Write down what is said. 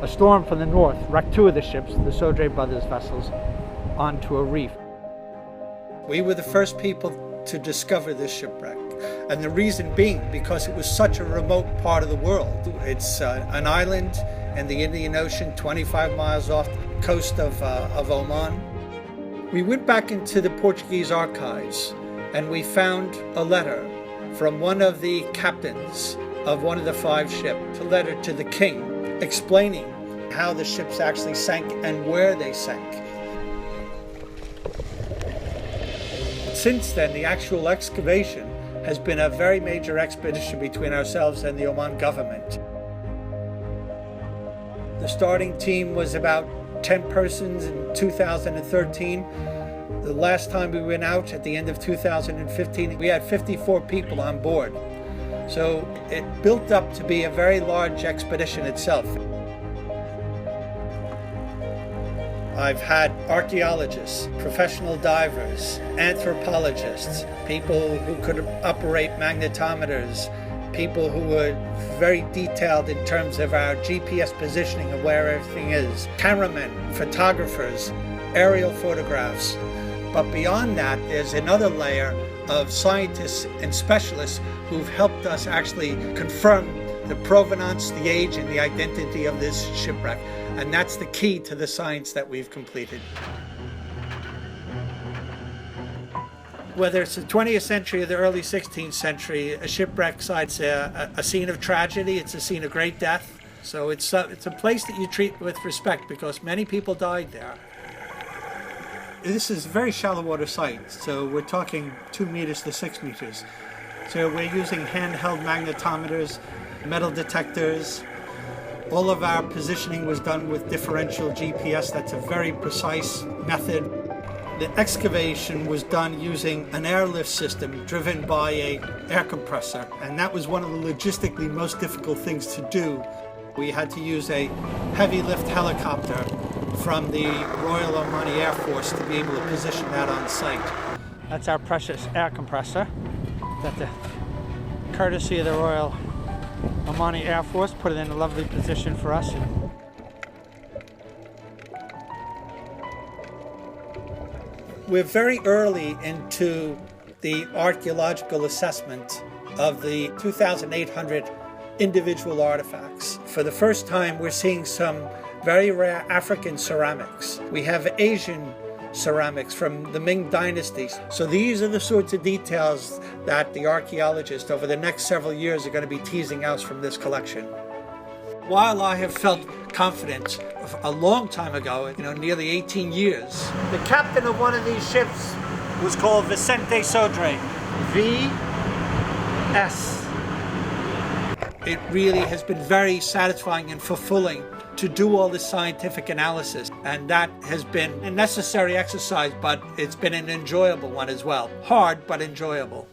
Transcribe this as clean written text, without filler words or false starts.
storm from the north wrecked two of the ships, the Sodre brothers' vessels, onto a reef. We were the first people to discover this shipwreck. And the reason being because it was such a remote part of the world. It's an island in the Indian Ocean, 25 miles off the coast of Oman. We went back into the Portuguese archives and we found a letter from one of the captains of one of the 5 ships, a letter to the king explaining how the ships actually sank and where they sank. Since then, the actual excavation has been a very major expedition between ourselves and the Oman government. The starting team was about 10 persons in 2013. The last time we went out at the end of 2015, we had 54 people on board. So it built up to be a very large expedition itself. I've had archaeologists, professional divers, anthropologists, people who could operate magnetometers, people who were very detailed in terms of our GPS positioning of where everything is, cameramen, photographers, aerial photographs. But beyond that, there's another layer of scientists and specialists who've helped us actually confirm the provenance, the age, and the identity of this shipwreck. And that's the key to the science that we've completed. Whether it's the 20th century or the early 16th century, a shipwreck site's a scene of tragedy, it's a scene of great death. So it's a place that you treat with respect because many people died there. This is a very shallow water site, so we're talking 2 meters to 6 meters. So we're using handheld magnetometers, metal detectors. All of our positioning was done with differential GPS. That's a very precise method. The excavation was done using an airlift system driven by an air compressor, and that was one of the logistically most difficult things to do. We had to use a heavy lift helicopter from the Royal Omani Air Force to be able to position that on site. That's our precious air compressor that the courtesy of the Royal Omani Air Force put it in a lovely position for us. We're very early into the archaeological assessment of the 2,800 individual artifacts. For the first time, we're seeing some very rare African ceramics. We have Asian ceramics from the Ming dynasties. So these are the sorts of details that the archaeologists over the next several years are going to be teasing out from this collection. While I have felt confident a long time ago, nearly 18 years, the captain of one of these ships was called Vicente Sodre. V.S. It really has been very satisfying and fulfilling to do all this scientific analysis, and that has been a necessary exercise, but it's been an enjoyable one as well. Hard, but enjoyable.